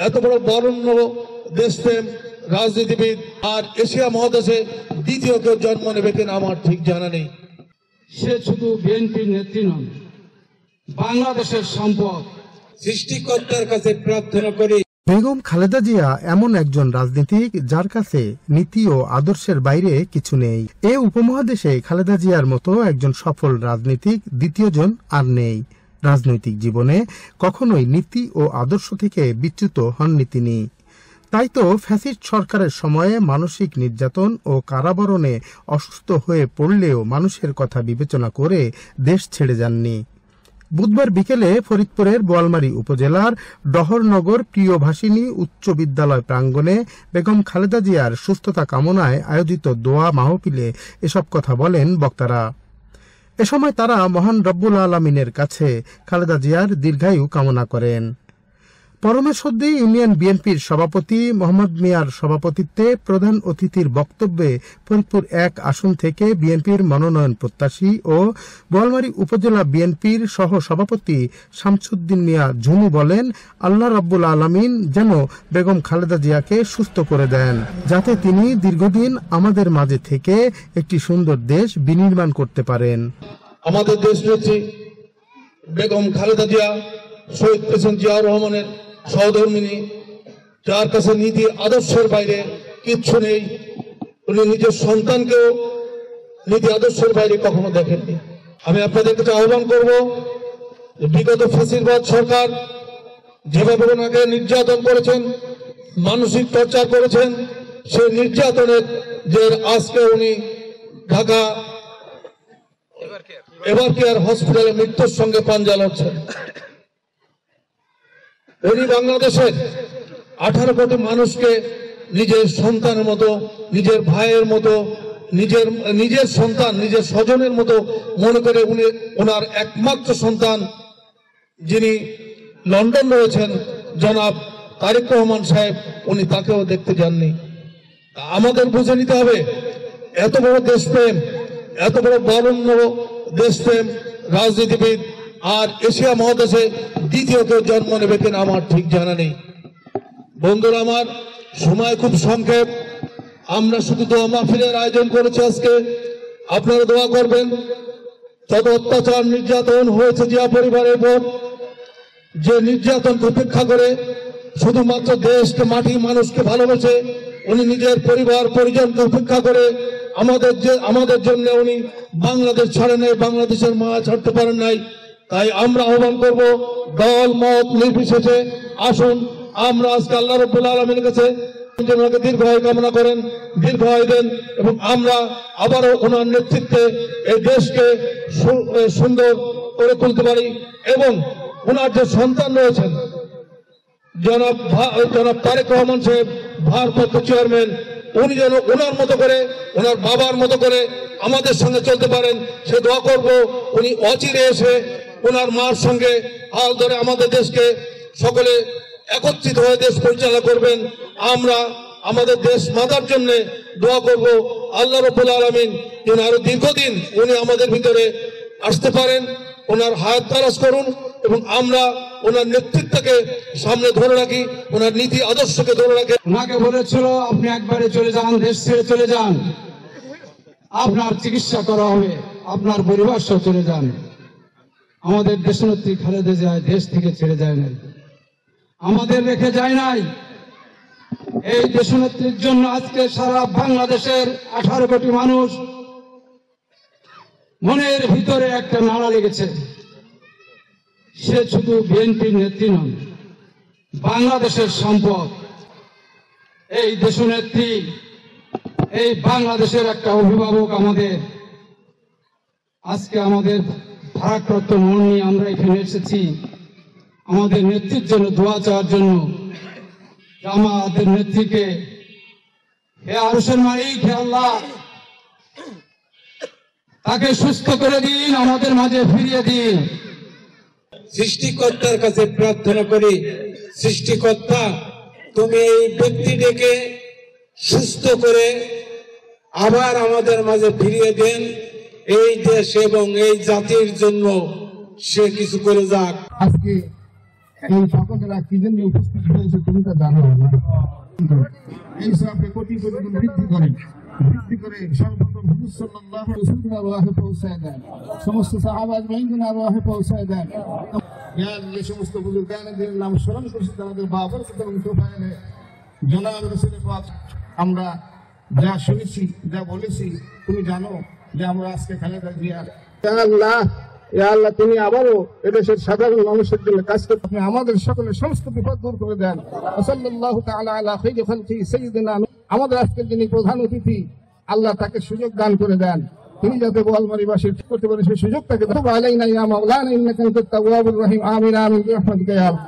এত বড় বরেণ্য দেশপ্রেম রাজনীতিবিদ আর এশিয়া মহাদেশে দ্বিতীয় কেউ জন্ম নেবে কিনা আমার ঠিক জানা নেই। সে শুধু বিএনপির নেত্রী নন, বাংলাদেশের সম্পদ। সৃষ্টিকর্তার কাছে প্রার্থনা করি, বেগম খালেদা জিয়া এমন একজন রাজনীতিক যার কাছে নীতি ও আদর্শের বাইরে কিছু নেই। এ উপমহাদেশে খালেদা জিয়ার মতো একজন সফল রাজনীতিক দ্বিতীয়জন আর নেই। রাজনৈতিক জীবনে কখনোই নীতি ও আদর্শ থেকে বিচ্যুত হননি তিনি। তাই তো ফ্যাসিস্ট সরকারের সময়ে মানসিক নির্যাতন ও কারাবরণে অসুস্থ হয়ে পড়লেও মানুষের কথা বিবেচনা করে দেশ ছেড়ে যাননি। বুধবার বিকেলে ফরিদপুরের বোয়ালমারী উপজেলার ডহরনগর প্রিয়ভাষিনী উচ্চ বিদ্যালয় প্রাঙ্গণে বেগম খালেদা জিয়ার সুস্থতা কামনায় আয়োজিত দোয়া মাহফিলে এসব কথা বলেন বক্তারা। এ সময় তারা মহান রব্বুল আলামিনের কাছে খালেদা জিয়ার দীর্ঘায়ু কামনা করেন। পরমেশ্বরদী ইউনিয়ন বিএনপির সভাপতি মোহাম্মদ মিয়ার সভাপতিত্বে প্রধান অতিথির বক্তব্যে ফরিদপুর ১ আসন থেকে বিএনপির মনোনয়ন প্রত্যাশী ও বোয়ালমারী উপজেলা বিএনপির সহ সভাপতি শামসুদ্দিন মিয়া ঝুমু বলেন, আল্লাহ রাব্বুল আলামিন যেন বেগম খালেদা জিয়াকে সুস্থ করে দেন, যাতে তিনি দীর্ঘদিন আমাদের মাঝে থেকে একটি সুন্দর দেশ বিনির্মাণ করতে পারেন। আমাদের দেশ নেত্রী বেগম খালেদা জিয়া শহীদ প্রেসিডেন্ট জিয়াউর রহমানের সহধর্মিনী, যার কাছে নীতি আদর্শের বাইরে কিচ্ছু নেই। উনি নিজের সন্তানকেও নীতি আদর্শের বাইরে কখনো দেখেননি। আমি আপনাদের কাছে আহ্বান করব, বিগত ফ্যাসিবাদ সরকার যেভাবে ওনাকে নির্যাতন করেছেন, মানসিক টর্চার করেছেন, সেই নির্যাতনের যে আজকে উনি ঢাকা এভার কেয়ার হসপিটালে মৃত্যুর সঙ্গে পাঞ্জা লড়ছেন। উনি বাংলাদেশের 18 কোটি মানুষকে নিজের সন্তানের মতো, নিজের ভাইয়ের মতো, নিজের সন্তান, নিজের স্বজনের মতো মনে করে উনি ওনার একমাত্র সন্তান যিনি লন্ডন রয়েছেন জনাব তারেক রহমান সাহেব, উনি তাকেও দেখতে যাননি। আমাদের বুঝে নিতে হবে, এত বড় দেশপ্রেম, এত বড় বরেণ্য দেশপ্রেম রাজনীতিবিদ আর এশিয়া মহাদেশে দ্বিতীয় কেউ জন্ম নেবে কিনা আমার ঠিক জানা নেই। বন্ধুরা আমার, সময় খুব সংক্ষেপ। আমরা শুধু দোয়া মাহফিলের আয়োজন করেছি আজকে, আপনারা দোয়া করবেন। যত অত্যাচার নির্যাতন হয়েছে জিয়া পরিবারের উপর, যে নির্যাতনকে উপেক্ষা করে শুধুমাত্র দেশকে, মাটি, মানুষকে ভালোবেসে উনি নিজের পরিবার পরিজনকে উপেক্ষা করে আমাদের জন্য উনি বাংলাদেশ ছাড়েন নাই, বাংলাদেশের মায়া ছাড়তে পারেন নাই। তাই আমরা আহ্বান করব, দল মত নির্বিশেষে আসুন আমরা আজকে আল্লাহ রাব্বুল আলামিনের কাছে ওনাকে দীর্ঘায়ু কামনা করেন, দীর্ঘায়ু দেন, এবং আমরা আবারও ওনার নেতৃত্বে এই দেশকে সুন্দর করে তুলতে পারি। এবং ওনার যে সন্তান রয়েছেন জনাব তারেক রহমান সাহেব, ভারপ্রাপ্ত চেয়ারম্যান, উনি যেন ওনার মতো করে, ওনার বাবার মতো করে আমাদের সঙ্গে চলতে পারেন, সে দোয়া করব। উনি অচিরে এসে ওনার মার সঙ্গে হাল ধরে আমাদের দেশকে সকলে একত্রিত হয়ে দেশ পরিচালনা করবেন। আমরা আমাদের দেশ মাতার জন্য দোয়া করব। আল্লাহ রাব্বুল আলামিন যেন আরো দীর্ঘদিন উনি আমাদের ভিতরে আসতে পারেন, ওনার হায়াত তারাজ করুন, এবং আমরা ওনার নেতৃত্বকে সামনে ধরে রাখি, ওনার নীতি আদর্শকে ধরে রাখি। ওনাকে বলেছিল, আপনি একবারে চলে যান, দেশ ছেড়ে চলে যান, আপনার চিকিৎসা করা হবে, আপনার পরিবার সহ চলে যান। আমাদের দেশনেত্রী খালেদা জিয়া দেশ থেকে ছেড়ে যায় নাই, আমাদের রেখে যায় নাই। এই দেশনেত্রীর জন্য আজকে সারা বাংলাদেশের 18 কোটি মানুষ মনের ভিতরে একটা নাড়া লেগেছে। সে শুধু বিএনপির নেত্রী নন, বাংলাদেশের সম্পদ। এই দেশনেত্রী, এই বাংলাদেশের একটা অভিভাবক। আমাদের আজকে আমাদের ভারাক্রান্ত মন নিয়ে আমরা এখানে এসেছি আমাদের নেত্রীর জন্য দোয়া চাওয়ার জন্য। আমাদের নেত্রীকে, হে আরশের মালিক, হে আল্লাহ, তাকে সুস্থ করে দিন, আমাদের মাঝে ফিরিয়ে দিন। সৃষ্টিকর্তার কাছে প্রার্থনা করি, সৃষ্টিকর্তা তুমি এই ব্যক্তিটিকে সুস্থ করে আবার আমাদের মাঝে ফিরিয়ে দেন। এই দেশ এবং এই জাতির জন্য সে কিছু করে যাক। আজকে এই সকলেরা কি জন্য উপস্থিত হয়েছে তুমি তা জানো না। এই সবকে কোটি কোটি গুণ বৃদ্ধি করে সর্বপ্রথম হুজুর সাল্লাল্লাহু আলাইহি ওয়াসাল্লাম আরওয়াহে পৌঁছায় দেন, সমস্ত সাহাবা আজমাইন আরওয়াহে পৌঁছায় দেন। যে সমস্ত বুজুর্গানের নাম স্মরণ করছি তাদের বাবার এবং তোফায়েলে জনাব রাসূলের পাক আমরা যা শুনেছি যা বলেছি তুমি জানো যে আমরা আজকে খালেদা জিয়া আল্লাহ তিনি আবারও এদেশের সাধারণ মানুষের জন্য কাজ করতে আপনি আমাদের সকলের সমস্ত বিপদ দূর করে দেন। সাল্লাল্লাহু তাআলা আলা খাইরি খালকি সাইয়্যিদিনা, আমাদের আজকের যিনি প্রধান অতিথি আল্লাহ তাকে সুযোগ দান করে দেন, তিনি যাতে বোয়ালমারীবাসী ঠিক করতে পারে সেই সুযোগ তাকে দাও। আলাইনা ইয়া মাওলানা ইন্নাকা আনতাত তাওয়াবুর রহিম। আমিন আমিন বিরহমাতিকা ইয়া আল্লাহ।